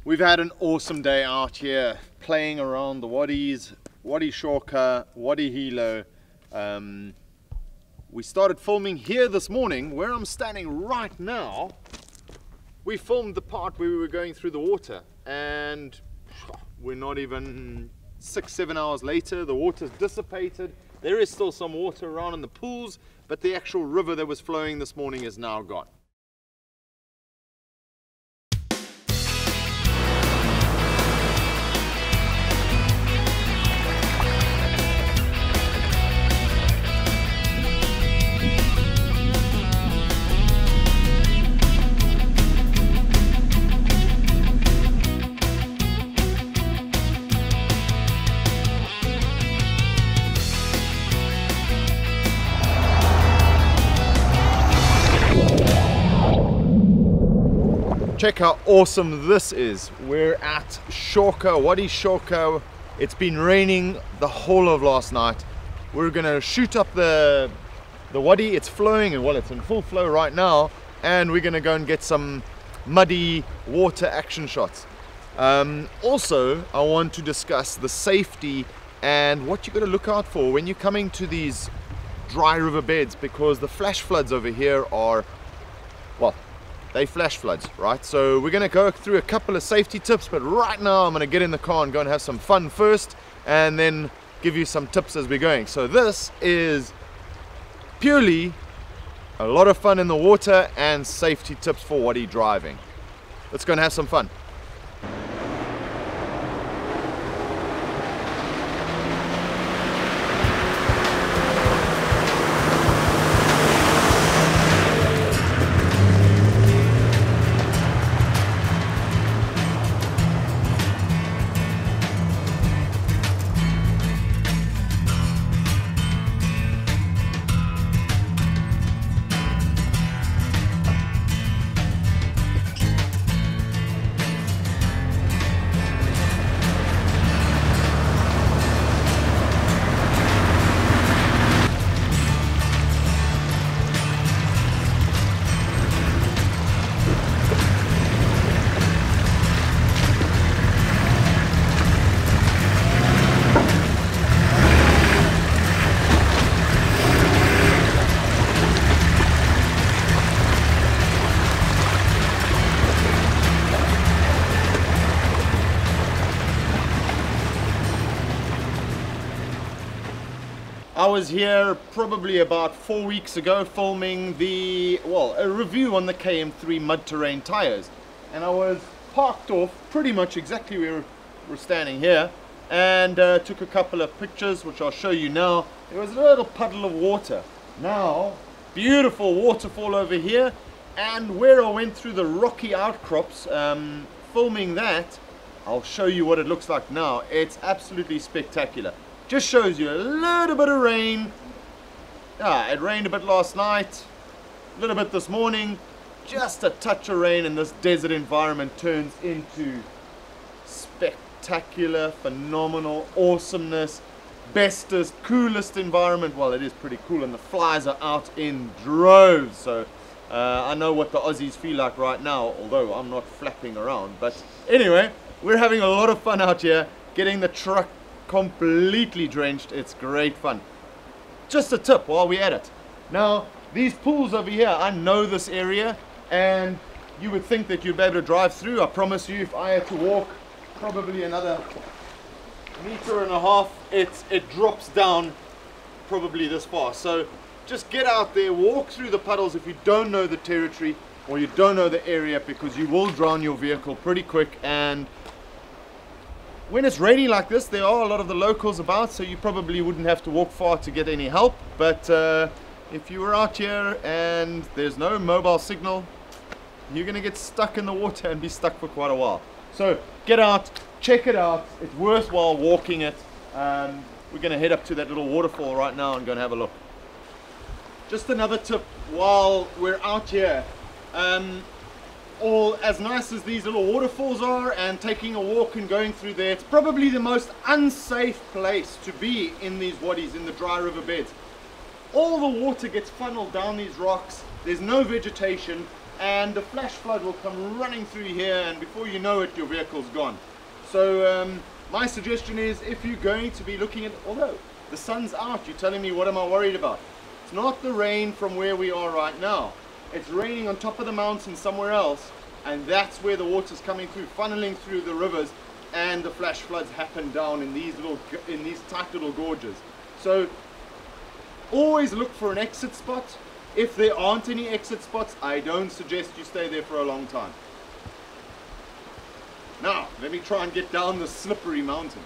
We've had an awesome day out here playing around the wadis, Wadi Shawka, Wadi Hilo. We started filming here this morning where I'm standing right now. We filmed the part where we were going through the water, and we're not even 6-7 hours later. The water's dissipated. There is still some water around in the pools, but the actual river that was flowing this morning is now gone. Check how awesome this is. We're at Shawka, Wadi Shawka. It's been raining the whole of last night. We're gonna shoot up the Wadi. It's flowing, and well, it's in full flow right now, and we're gonna go and get some muddy water action shots. Also, I want to discuss the safety and what you got to look out for when you're coming to these dry river beds, because the flash floods over here are, well, they flash floods, right? So we're going to go through a couple of safety tips, but right now I'm going to get in the car and go and have some fun first, and then give you some tips as we're going. So this is purely a lot of fun in the water and safety tips for Wadi driving. Let's go and have some fun. I was here probably about 4 weeks ago filming a review on the KM3 mud terrain tires, and I was parked off pretty much exactly where we're standing here, and took a couple of pictures which I'll show you now. There was a little puddle of water. Now, beautiful waterfall over here, and where I went through the rocky outcrops filming that, I'll show you what it looks like now. It's absolutely spectacular. Just shows you a little bit of rain. It rained a bit last night, a little bit this morning. Just a touch of rain, and this desert environment turns into spectacular, phenomenal awesomeness. Bestest, coolest environment. Well, it is pretty cool, and the flies are out in droves. So I know what the Aussies feel like right now, although I'm not flapping around. But anyway, we're having a lot of fun out here, getting the truck completely drenched. It's great fun. Just a tip while we're at it. Now, these pools over here, I know this area, and you would think that you'd be able to drive through. I promise you, if I had to walk probably another 1.5 meters, it drops down probably this far. So just get out there, walk through the puddles if you don't know the territory or you don't know the area, because you will drown your vehicle pretty quick. And when it's raining like this, there are a lot of the locals about, so you probably wouldn't have to walk far to get any help. But if you were out here and there's no mobile signal, you're going to get stuck in the water and be stuck for quite a while. So get out, check it out. It's worthwhile walking it. We're going to head up to that little waterfall right now and go and have a look. Just another tip while we're out here. All as nice as these little waterfalls are, and taking a walk and going through there, it's probably the most unsafe place to be in these wadis, in the dry river beds. All the water gets funneled down these rocks. There's no vegetation. and the flash flood will come running through here, and before you know it, your vehicle's gone. So my suggestion is, if you're going to be looking at, although the sun's out, you're telling me what am I worried about? It's not the rain from where we are right now. It's raining on top of the mountain somewhere else, and that's where the water's coming through, funneling through the rivers, and the flash floods happen down in these tight little gorges. So always look for an exit spot. If there aren't any exit spots, I don't suggest you stay there for a long time. Now, let me try and get down this slippery mountain.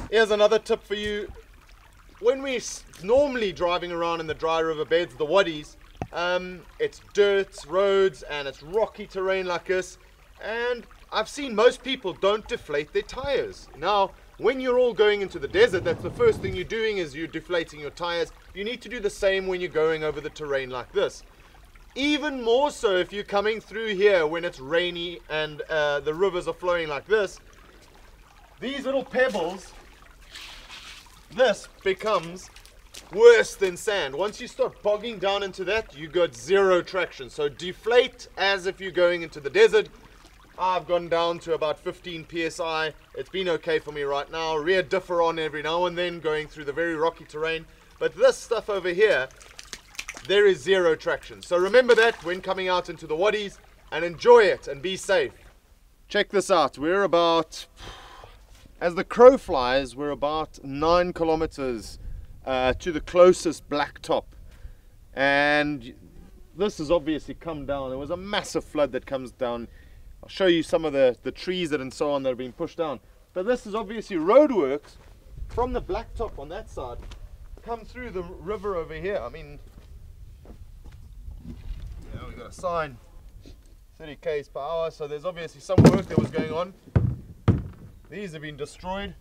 Here's another tip for you. When we're normally driving around in the dry river beds, the wadis, it's dirt roads and it's rocky terrain like this, and I've seen most people don't deflate their tires. Now, when you're all going into the desert, that's the first thing you're doing, is you're deflating your tires. You need to do the same when you're going over the terrain like this. Even more so if you're coming through here when it's rainy and the rivers are flowing like this. These little pebbles, this becomes worse than sand. Once you start bogging down into that, you got zero traction. So deflate as if you're going into the desert. I've gone down to about 15 psi. It's been okay for me right now. Rear differ on every now and then going through the very rocky terrain. But this stuff over here, there is zero traction. So remember that when coming out into the wadis, and enjoy it and be safe. Check this out. We're about, as the crow flies, we're about 9 kilometers to the closest black top. And this has obviously come down. There was a massive flood that comes down. I'll show you some of the trees and so on that have been pushed down. But this is obviously roadworks from the blacktop on that side, come through the river over here. I mean, yeah, we've got a sign, 30 k's per hour, so there's obviously some work that was going on. These have been destroyed.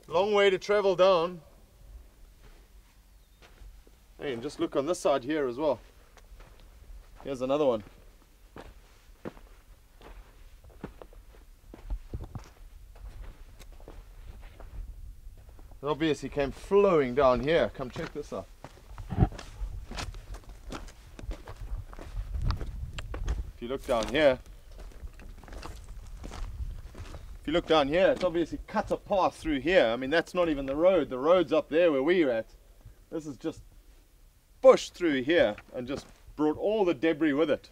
Long way to travel down. Hey, and just look on this side here as well. Here's another one. It obviously came flowing down here. Come check this out. If you look down here, it's obviously cut a path through here. I mean, that's not even the road. The road's up there where we're at. This is just pushed through here and just brought all the debris with it.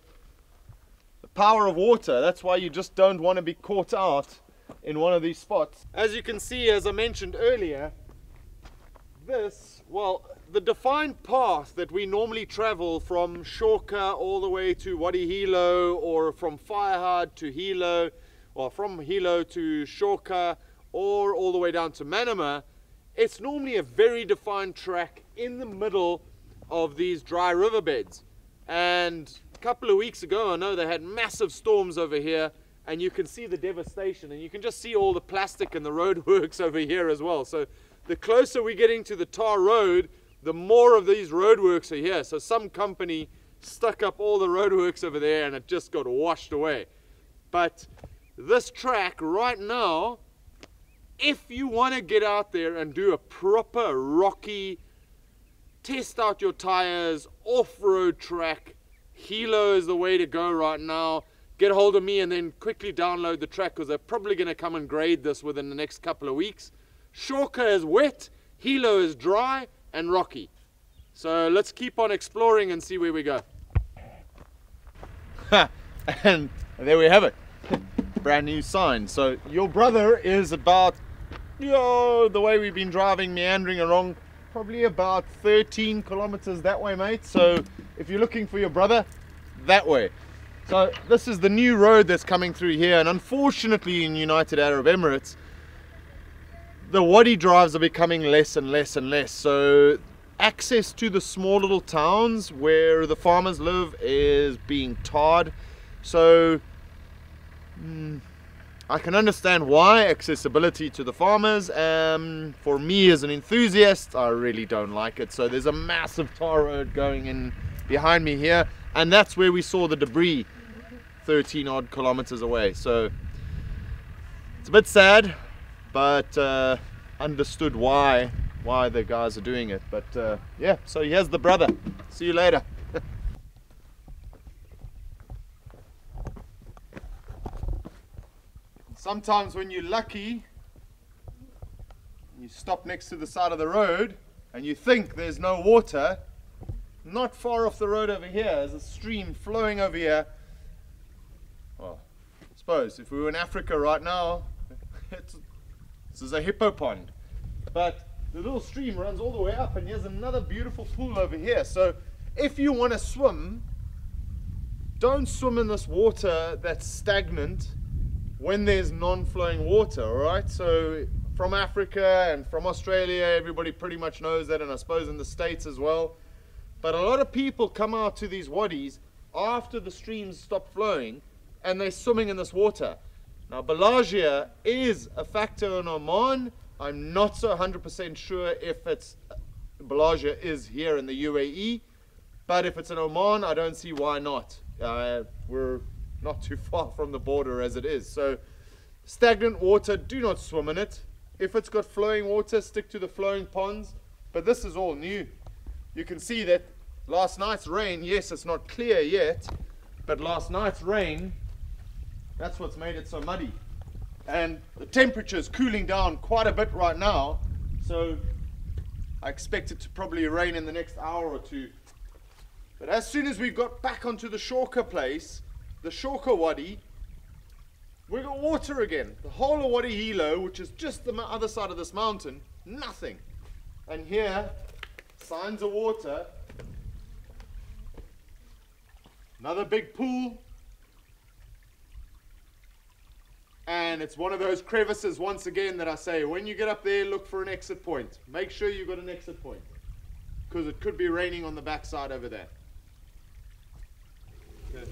The power of water, that's why you just don't want to be caught out in one of these spots. As you can see, as I mentioned earlier, this, well, the defined path that we normally travel from Shawka all the way to Wadi Hilo, or from Firehard to Hilo, or from Hilo to Shawka, or all the way down to Manama, it's normally a very defined track in the middle of these dry riverbeds. And a couple of weeks ago, I know they had massive storms over here, and you can see the devastation, and you can just see all the plastic and the roadworks over here as well. So the closer we're getting to the tar road, the more of these roadworks are here. So some company stuck up all the roadworks over there and it just got washed away. But this track right now, if you want to get out there and do a proper rocky, test out your tires, off-road track, Hilo is the way to go right now. Get hold of me and then quickly download the track, because they're probably going to come and grade this within the next couple of weeks. Shawka is wet, Hilo is dry and rocky. So let's keep on exploring and see where we go. And there we have it. Brand new sign. So your brother is about, the way we've been driving, meandering along, probably about 13 kilometers that way, mate. So if you're looking for your brother, that way. So this is the new road that's coming through here, and unfortunately in United Arab Emirates, the Wadi drives are becoming less and less and less. So access to the small little towns where the farmers live is being tarred. So I can understand why, accessibility to the farmers. For me as an enthusiast, I really don't like it. So there's a massive tar road going in behind me here, and that's where we saw the debris 13 odd kilometers away. So it's a bit sad, but understood why the guys are doing it. But yeah, so here's the brother. See you later. Sometimes when you're lucky, you stop next to the side of the road and you think there's no water. Not far off the road over here is a stream flowing over here. Well, I suppose if we were in Africa right now, this is a hippo pond. But the little stream runs all the way up, and here's another beautiful pool over here. So if you want to swim, don't swim in this water that's stagnant when there's non-flowing water, all right? So from Africa and from Australia, everybody pretty much knows that, and I suppose in the States as well. But a lot of people come out to these wadis after the streams stop flowing, and they're swimming in this water. Now, Balagia is a factor in Oman. I'm not so 100% sure if it's Balagia is here in the UAE, but if it's in Oman, I don't see why not. We're not too far from the border as it is. So stagnant water, do not swim in it. If it's got flowing water, stick to the flowing ponds. But this is all new. You can see that last night's rain, yes, it's not clear yet, but last night's rain, that's what's made it so muddy. And the temperature is cooling down quite a bit right now, so I expect it to probably rain in the next hour or two. But as soon as we've got back onto the Shawka place, the Shawka Wadi, we got water again. The whole of Wadi Hilo, which is just the other side of this mountain, nothing. And here, signs of water. Another big pool. And it's one of those crevices, once again, that I say, when you get up there, look for an exit point. Make sure you've got an exit point, because it could be raining on the backside over there. Okay.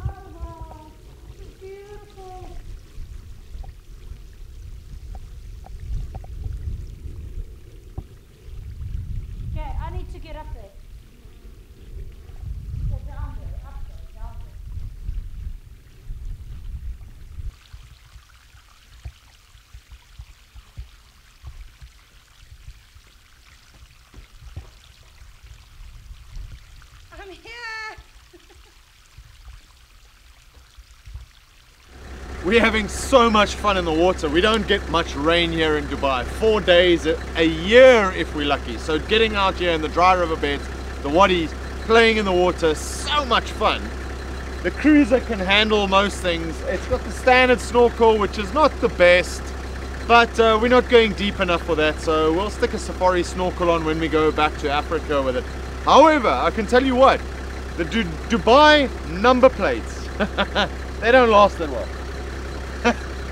Oh, it's beautiful. Okay, I need to get up there. Or down there, up there, down there. I'm here. We're having so much fun in the water. We don't get much rain here in Dubai. 4 days a year if we're lucky. So getting out here in the dry riverbeds, the wadis, playing in the water, so much fun. The cruiser can handle most things. It's got the standard snorkel, which is not the best, But we're not going deep enough for that, so we'll stick a safari snorkel on when we go back to Africa with it. However, I can tell you what, the Dubai number plates, they don't last that well.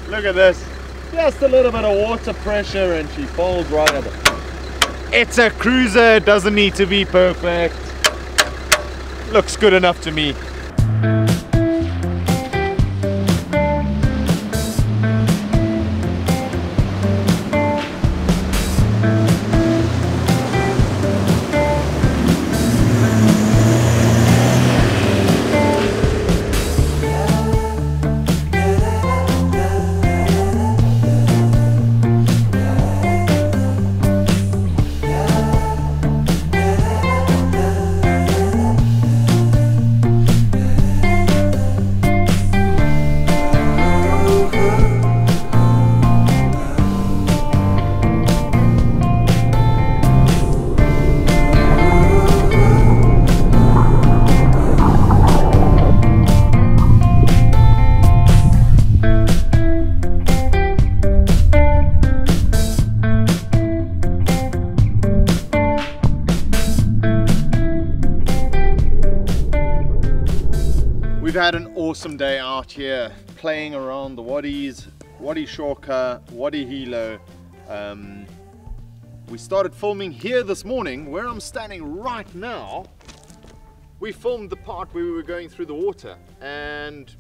Look at this, just a little bit of water pressure and she folds right up. It's a cruiser, it doesn't need to be perfect. Looks good enough to me. We've had an awesome day out here playing around the Wadis, Wadi Shawka, Wadi Hilo. We started filming here this morning where I'm standing right now. We filmed the part where we were going through the water and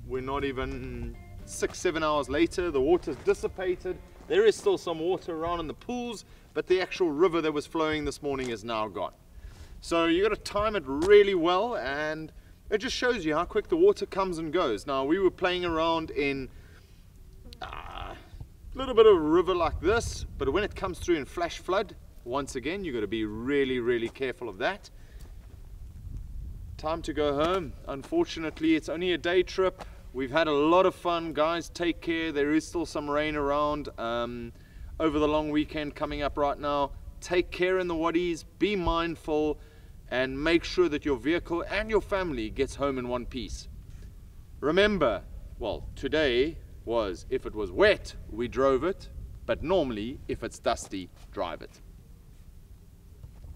we're not even 6-7 hours later. The water's dissipated. There is still some water around in the pools, but the actual river that was flowing this morning is now gone. So you got to time it really well, and it just shows you how quick the water comes and goes. Now we were playing around in a little bit of a river like this, but when it comes through in flash flood, once again you've got to be really careful of that. Time to go home. Unfortunately, it's only a day trip. We've had a lot of fun, guys. Take care. There is still some rain around over the long weekend coming up right now. Take care in the Wadis, be mindful, and make sure that your vehicle and your family gets home in one piece. Remember, well, today was, if it was wet, we drove it, but normally, if it's dusty, drive it.